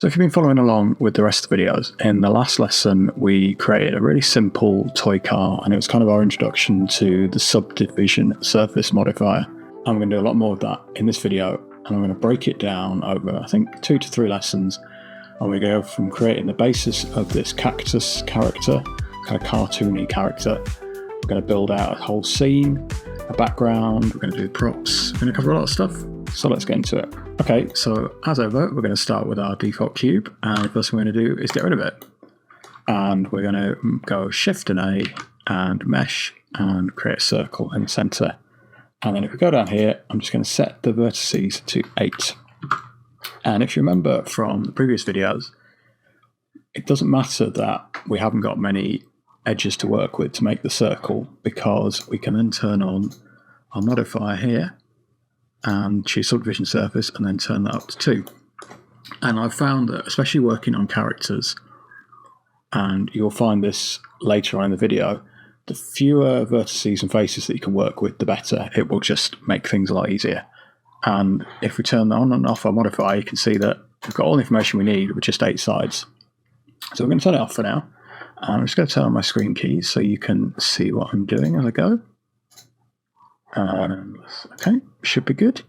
So if you've been following along with the rest of the videos, in the last lesson we created a really simple toy car, and it was kind of our introduction to the subdivision surface modifier. I'm going to do a lot more of that in this video, and I'm going to break it down over I think 2 to 3 lessons, and we go from creating the basis of this cactus character, kind of cartoony character. We're going to build out a whole scene, a background, we're going to do props, we're going to cover a lot of stuff, so let's get into it. Okay, so as ever, we're going to start with our default cube, and the first thing we're going to do is get rid of it. And we're going to go Shift and A and Mesh and create a circle in the center. And then if we go down here, I'm just going to set the vertices to 8. And if you remember from the previous videos, it doesn't matter that we haven't got many edges to work with to make the circle, because we can then turn on our modifier here and choose subdivision surface and then turn that up to 2. And I've found that, especially working on characters, and you'll find this later on in the video, the fewer vertices and faces that you can work with, the better. It will just make things a lot easier. And if we turn on and off our modifier, you can see that we've got all the information we need with just 8 sides. So we're going to turn it off for now. And I'm just going to turn on my screen keys so you can see what I'm doing as I go. Okay, should be good.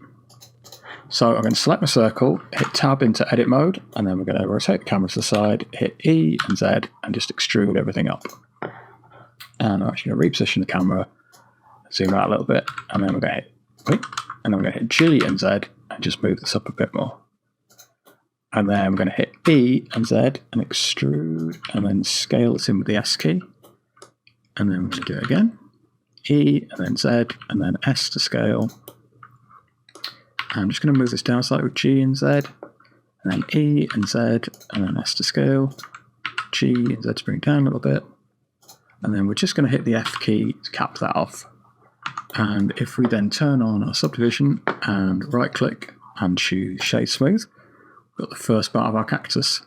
So I'm going to select my circle, hit tab into edit mode, and then we're going to rotate the camera to the side, hit E and Z, and just extrude everything up. And I'm actually going to reposition the camera, zoom out a little bit, and then we're going to hit click, and then we're going to hit G and Z, and just move this up a bit more. And then we're going to hit E and Z, and extrude, and then scale this in with the S key. And then we're going to do it again. E and then Z and then S to scale. I'm just going to move this down slightly with G and Z, and then E and Z and then S to scale, G and Z to bring it down a little bit, and then we're just going to hit the F key to cap that off. And if we then turn on our subdivision and right click and choose shade smooth, we've got the first part of our cactus.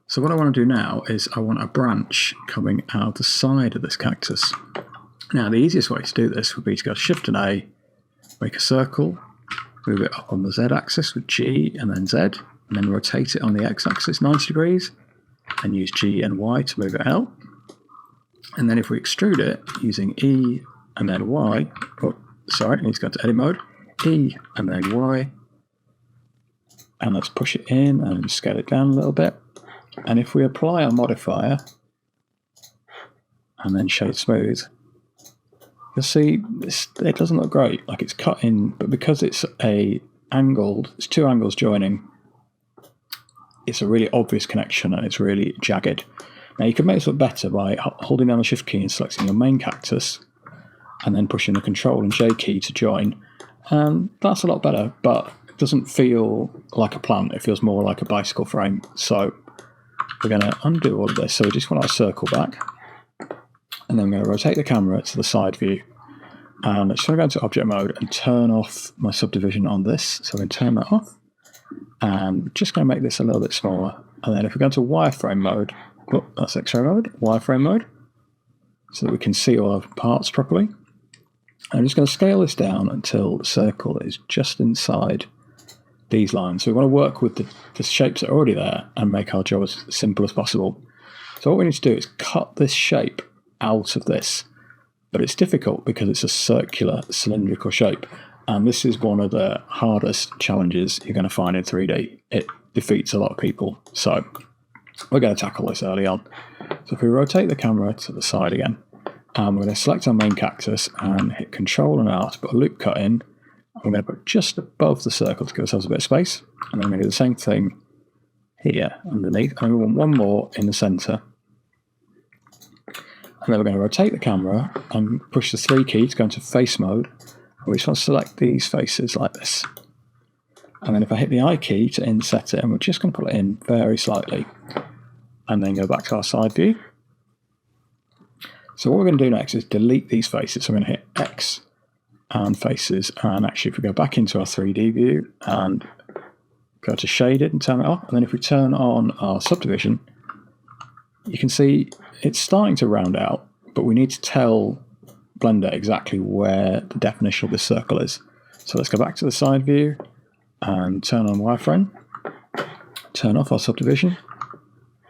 So what I want to do now is I want a branch coming out the side of this cactus. Now, the easiest way to do this would be to go Shift and A, make a circle, move it up on the Z axis with G and then Z, and then rotate it on the X axis 90 degrees, and use G and Y to move it out. And then if we extrude it using E and then Y, I need to go to edit mode, E and then Y, and let's push it in and scale it down a little bit. And if we apply our modifier and then shade smooth, you'll see it doesn't look great, like it's cut in, but because it's it's 2 angles joining, it's a really obvious connection and it's really jagged. Now you can make this look better by holding down the Shift key and selecting your main cactus, and then pushing the Control and J key to join. And that's a lot better, but it doesn't feel like a plant, it feels more like a bicycle frame. So we're going to undo all of this. So we just want our circle back. And then I'm going to rotate the camera to the side view. And I'm just going to go into object mode and turn off my subdivision on this. So I'm going to turn that off. And we're just going to make this a little bit smaller. And then if we go into wireframe mode, that's X-ray mode, wireframe mode, so that we can see all our parts properly. I'm just going to scale this down until the circle is just inside these lines. So we want to work with the shapes that are already there and make our job as simple as possible. So what we need to do is cut this shape out of this, but it's difficult because it's a circular cylindrical shape, and this is one of the hardest challenges you're going to find in 3D. It defeats a lot of people, so we're going to tackle this early on. So if we rotate the camera to the side again, we're going to select our main cactus and hit Control and R to put a loop cut in. We're going to put just above the circle to give ourselves a bit of space, and then we're going to do the same thing here underneath, and we want one more in the center. And then we're going to rotate the camera and push the 3 key to go into face mode. We just want to select these faces like this. And then if I hit the I key to inset it, and we're just going to put it in very slightly, and then go back to our side view. So what we're going to do next is delete these faces. So I'm going to hit X and faces, and actually if we go back into our 3D view and go to shaded and turn it off, and then if we turn on our subdivision, you can see it's starting to round out, but we need to tell Blender exactly where the definition of this circle is. So let's go back to the side view and turn on wireframe. turn off our subdivision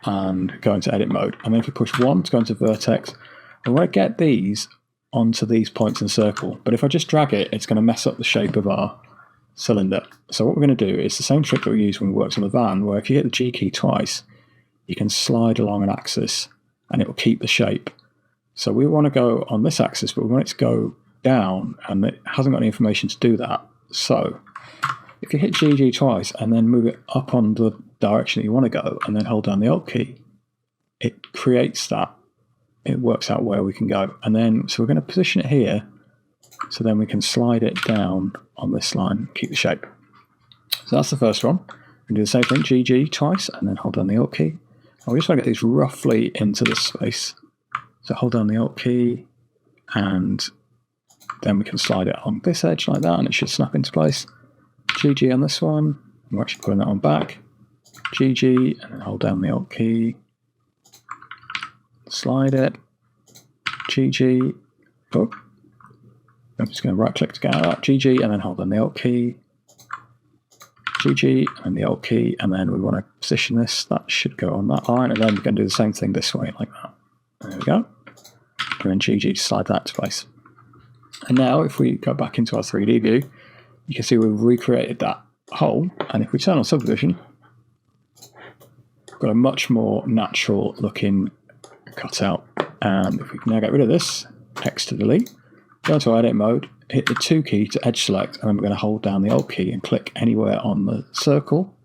and go into edit mode. And then if we push 1 to go into vertex, I want to get these onto these points in the circle. But if I just drag it, it's going to mess up the shape of our cylinder. So what we're going to do is the same trick that we used when we worked on the van, where if you hit the G key twice, you can slide along an axis and it will keep the shape. So we want to go on this axis, but we want it to go down, and it hasn't got any information to do that. So if you hit GG twice and then move it up on the direction that you want to go and then hold down the Alt key, it creates that. It works out where we can go. And then, so we're going to position it here, so then we can slide it down on this line, keep the shape. So that's the first one. We do the same thing, GG twice, and then hold down the Alt key. And we just want to get these roughly into this space. So hold down the Alt key, and then we can slide it on this edge like that, and it should snap into place. GG on this one. We're actually putting that on back. GG, and then hold down the Alt key. Slide it. GG. Oh. I'm just going to right click to get out of that. GG, and then hold down the Alt key. GG, and then the Alt key, and then we want to position this. That should go on that line, and then we're going to do the same thing this way, like that. There we go. And then GG to slide that to place. And now, if we go back into our 3D view, you can see we've recreated that hole. And if we turn on subdivision, we've got a much more natural looking cutout. And if we can now get rid of this, X to delete, go into edit mode, hit the 2 key to edge select, and then we're going to hold down the Alt key and click anywhere on the circle.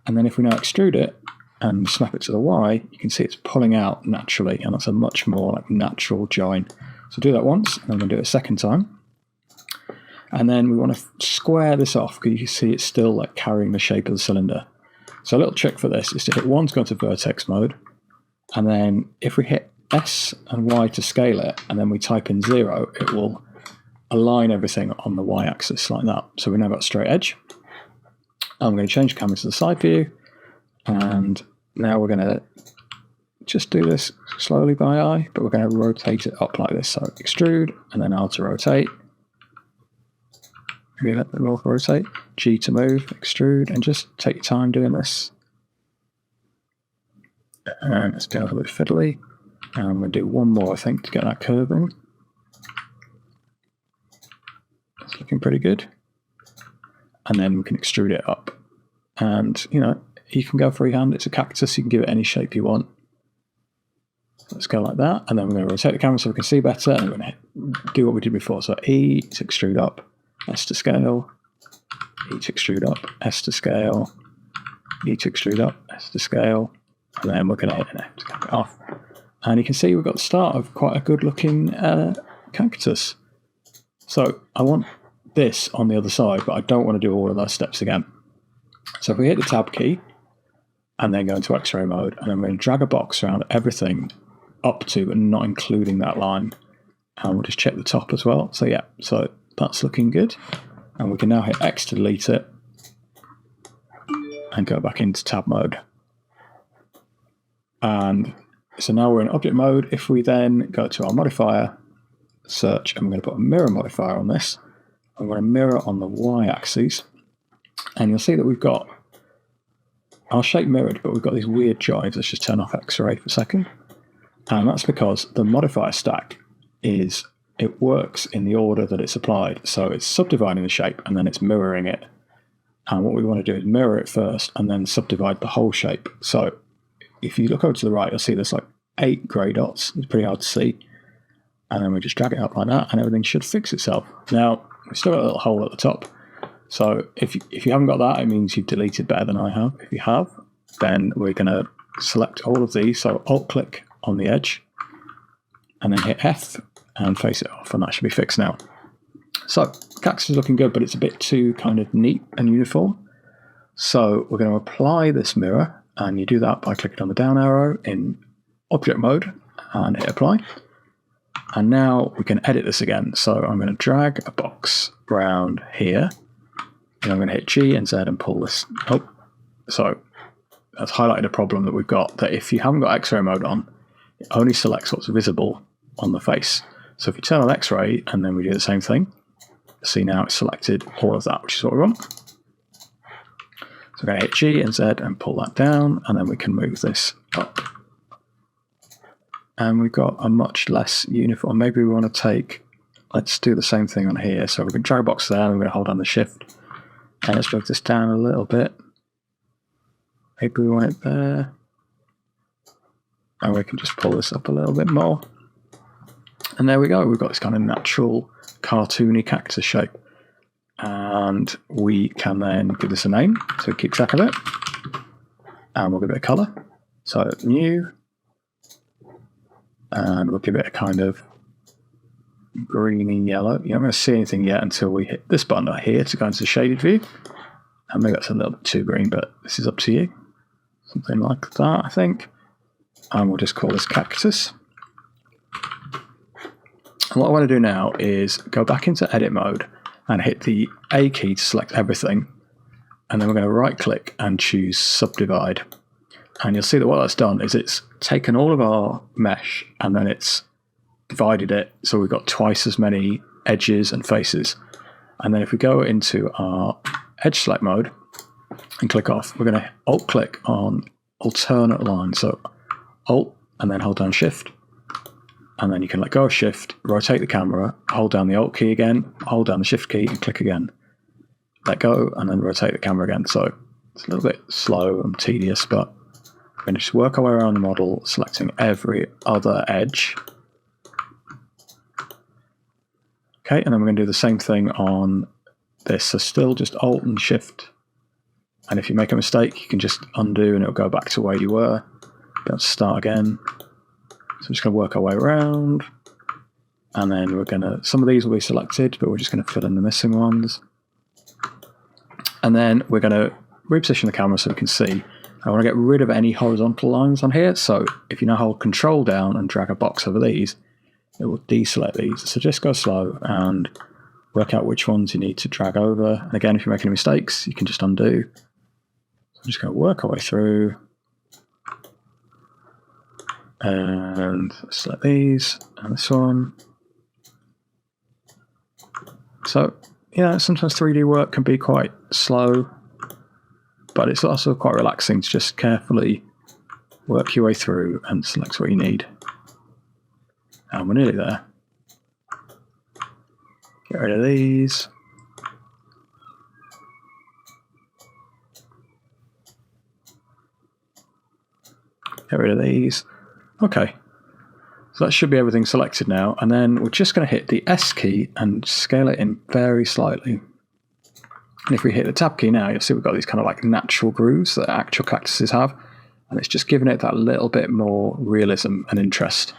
And then if we now extrude it and snap it to the Y, you can see it's pulling out naturally, and that's a much more like natural join. So do that once, and then we'll do it a second time. And then we want to square this off, because you can see it's still like carrying the shape of the cylinder. So a little trick for this is to hit 1 to go into vertex mode, and then if we hit S and Y to scale it, and then we type in 0, it will align everything on the Y-axis like that. So we've now got a straight edge. I'm going to change the camera to the side view, and now we're going to just do this slowly by eye, but we're going to rotate it up like this. So extrude, and then R to rotate. Maybe let the roll rotate. G to move, extrude, and just take your time doing this. And it's getting a little bit fiddly. And I'm going to do one more, I think, to get that curve in. It's looking pretty good. And then we can extrude it up. And, you know, you can go freehand. It's a cactus. You can give it any shape you want. Let's go like that. And then we're going to rotate the camera so we can see better. And we're going to do what we did before. So E to extrude up, S to scale, E to extrude up, S to scale, E to extrude up, S to scale. And then we're going to hit an F to cap it off. And you can see we've got the start of quite a good looking cactus. So I want this on the other side, but I don't want to do all of those steps again. So if we hit the tab key and then go into X-ray mode, and I'm going to drag a box around everything up to but not including that line. And we'll just check the top as well. So yeah, so that's looking good. And we can now hit X to delete it and go back into tab mode. And so now we're in object mode. If we then go to our modifier, search, and we're going to put a mirror modifier on this, I'm going to mirror on the Y-axis, and you'll see that we've got our shape mirrored, but we've got these weird joins. Let's just turn off X-ray for a second. And that's because the modifier stack it works in the order that it's applied. So it's subdividing the shape, and then it's mirroring it. And what we want to do is mirror it first, and then subdivide the whole shape. So if you look over to the right, you'll see there's like 8 grey dots. It's pretty hard to see. And then we just drag it up like that, and everything should fix itself. Now, we've still got a little hole at the top. So if you haven't got that, it means you've deleted better than I have. If you have, then we're going to select all of these. So Alt-click on the edge, and then hit F and face it off, and that should be fixed now. So cactus is looking good, but it's a bit too kind of neat and uniform. So we're going to apply this mirror, and you do that by clicking on the down arrow in object mode and hit apply. And now we can edit this again. So I'm going to drag a box around here, and I'm going to hit G and Z and pull this. Oh, so that's highlighted a problem that we've got, that if you haven't got X-ray mode on, it only selects what's visible on the face. So if you turn on X-ray and then we do the same thing, see now it's selected all of that, which is what we want. So we're going to hit G and Z and pull that down, and then we can move this up. And we've got a much less uniform. Maybe we want to take, let's do the same thing on here. So we can drag a box there, and we're going to hold down the shift. And let's move this down a little bit. Maybe we want it there. And we can just pull this up a little bit more. And there we go. We've got this kind of natural, cartoony cactus shape. And we can then give this a name, so we keep track of it. And we'll give it a colour. So new. And we'll give it a kind of greeny yellow. You're not going to see anything yet until we hit this button right here to go into the shaded view. And maybe that's a little bit too green, but this is up to you. Something like that, I think. And we'll just call this cactus. And what I want to do now is go back into edit mode and hit the A key to select everything. And then we're going to right click and choose subdivide. And you'll see that what that's done is it's taken all of our mesh and then it's divided it. So we've got twice as many edges and faces. And then if we go into our edge select mode and click off, we're going to alt click on alternate line. So alt and then hold down shift. And then you can let go of shift, rotate the camera, hold down the alt key again, hold down the shift key and click again. Let go and then rotate the camera again. So it's a little bit slow and tedious, but we're going to just work our way around the model, selecting every other edge. Okay, and then we're going to do the same thing on this. So still just alt and shift. And if you make a mistake, you can just undo and it'll go back to where you were. Be able to start again. So I'm just going to work our way around. And then we're going to, some of these will be selected, but we're just going to fill in the missing ones. And then we're going to reposition the camera so we can see. I want to get rid of any horizontal lines on here. So if you now hold Control down and drag a box over these, it will deselect these. So just go slow and work out which ones you need to drag over. And again, if you're making any mistakes, you can just undo. So I'm just going to work our way through. And select these and this one. So, yeah, sometimes 3D work can be quite slow, but it's also quite relaxing to just carefully work your way through and select what you need. And we're nearly there. Get rid of these. Get rid of these. Okay, so that should be everything selected now, and then we're just going to hit the S key and scale it in very slightly. And if we hit the tab key now, you'll see we've got these kind of like natural grooves that actual cactuses have, and it's just giving it that little bit more realism and interest.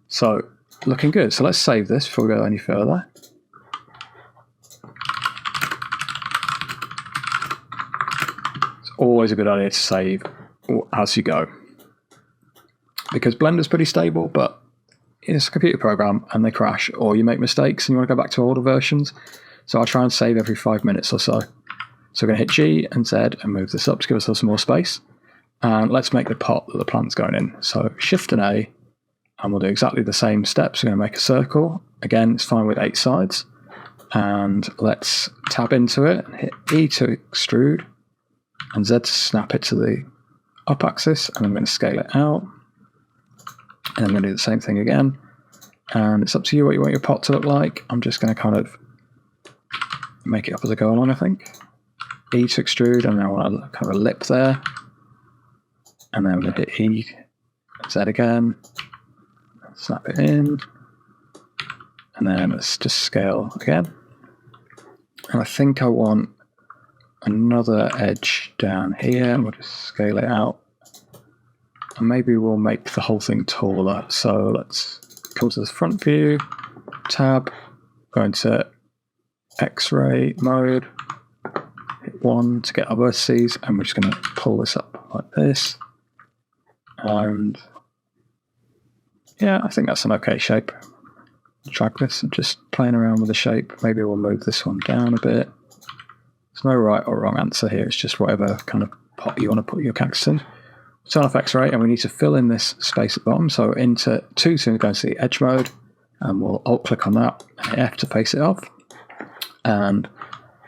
So, looking good. So let's save this before we go any further. It's always a good idea to save as you go, because Blender's pretty stable, but it's a computer program and they crash, or you make mistakes and you want to go back to older versions. So I try and save every 5 minutes or so. So we're going to hit G and Z and move this up to give us some more space. And let's make the pot that the plant's going in. So Shift and A, and we'll do exactly the same steps. We're going to make a circle. Again, it's fine with 8 sides. And let's tab into it and hit E to extrude and Z to snap it to the up axis. And I'm going to scale it out. And I'm going to do the same thing again. And it's up to you what you want your pot to look like. I'm just going to kind of make it up as I go along, I think. E to extrude, and then I want a kind of a lip there. And then I'm going to hit E, Z again. Snap it in. And then let's just scale again. And I think I want another edge down here, and we'll just scale it out. And maybe we'll make the whole thing taller. So let's come to the front view, tab, go into X-ray mode, hit 1 to get our vertices, and we're just going to pull this up like this. And yeah, I think that's an okay shape. Drag this and just playing around with the shape. Maybe we'll move this one down a bit. There's no right or wrong answer here. It's just whatever kind of pot you want to put your cactus in. Turn off X-ray, and we need to fill in this space at the bottom. So into 2 to go into the edge mode, and we'll alt click on that and hit F to face it off. And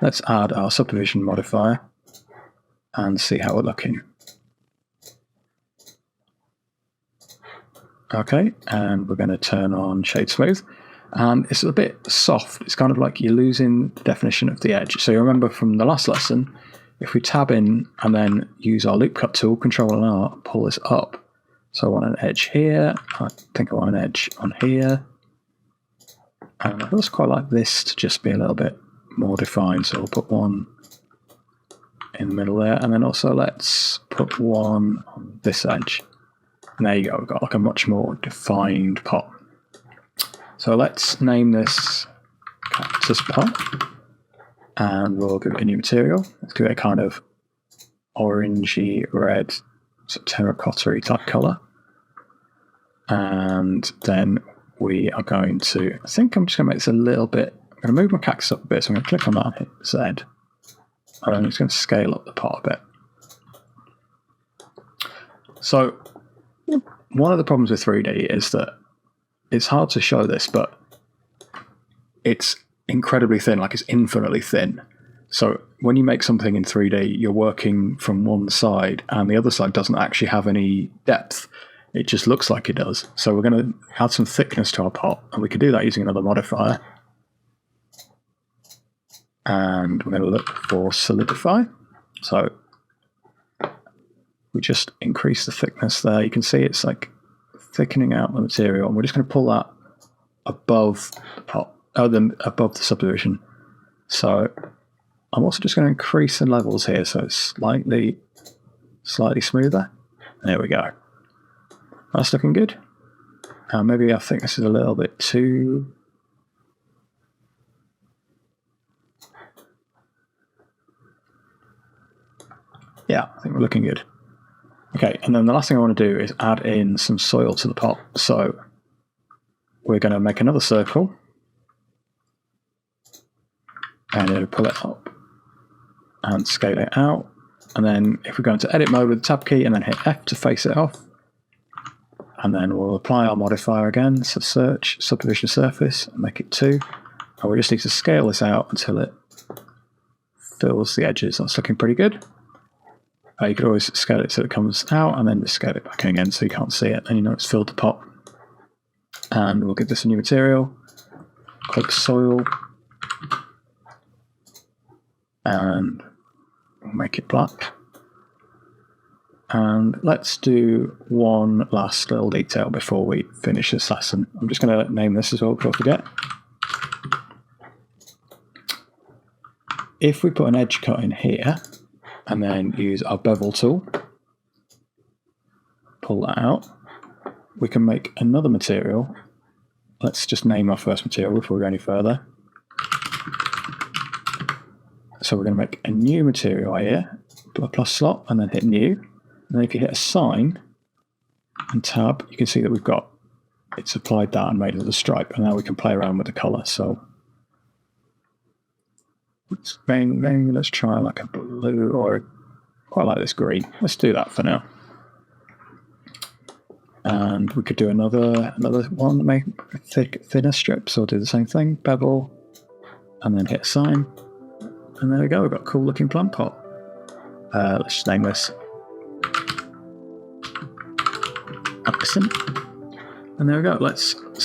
let's add our subdivision modifier. and see how we're looking. Okay, and we're going to turn on Shade Smooth. And it's a bit soft. It's kind of like you're losing the definition of the edge. So you remember from the last lesson, if we tab in and then use our loop cut tool, Control and R, pull this up. So I want an edge here. I think I want an edge on here. And I also quite like this to just be a little bit more defined. So we'll put one in the middle there. And then also let's put one on this edge. And there you go. We've got like a much more defined pot. So let's name this cactus pot, and we'll give it a new material. Let's give it a kind of orangey red, sort of terracotta-y type colour. And then we are going to, I think I'm just going to make this a little bit, I'm going to move my cactus up a bit, so I'm going to click on that and hit Z. And I'm just going to scale up the pot a bit. So one of the problems with 3D is that it's hard to show this, but it's incredibly thin, like it's infinitely thin. So when you make something in 3D, you're working from one side and the other side doesn't actually have any depth. It just looks like it does. So we're going to add some thickness to our pot, and we can do that using another modifier. And we're going to look for solidify. So we just increase the thickness there. You can see it's like thickening out the material, and we're just going to pull that above the pot, above the subdivision. So I'm also just going to increase the levels here, so it's slightly smoother. There we go. That's looking good. Maybe I think this is a little bit too. Yeah, I think we're looking good. Okay, and then the last thing I want to do is add in some soil to the pot. So we're going to make another circle and it'll pull it up and scale it out. And then if we go into edit mode with the tab key and then hit F to face it off, and then we'll apply our modifier again, so search subdivision surface and make it 2. And we just need to scale this out until it fills the edges. That's looking pretty good. You could always scale it so it comes out and then just scale it back in again so you can't see it and you know it's filled the pot. And we'll give this a new material, click soil, and we'll make it black. And let's do one last little detail before we finish this lesson. I'm just going to name this as well before I forget. If we put an edge cut in here, and then use our bevel tool, pull that out, we can make another material. Let's just name our first material before we go any further. So we're going to make a new material here, put a plus slot, and then hit new. And then if you hit assign and tab, you can see that we've got, it's applied that and made it a stripe, and now we can play around with the colour. So maybe let's try like a blue, or quite like this green. Let's do that for now. And we could do another one, make thinner strips, or do the same thing, bevel, and then hit assign. And there we go, we've got a cool looking plant pot. Let's just name this accent. And there we go. Let's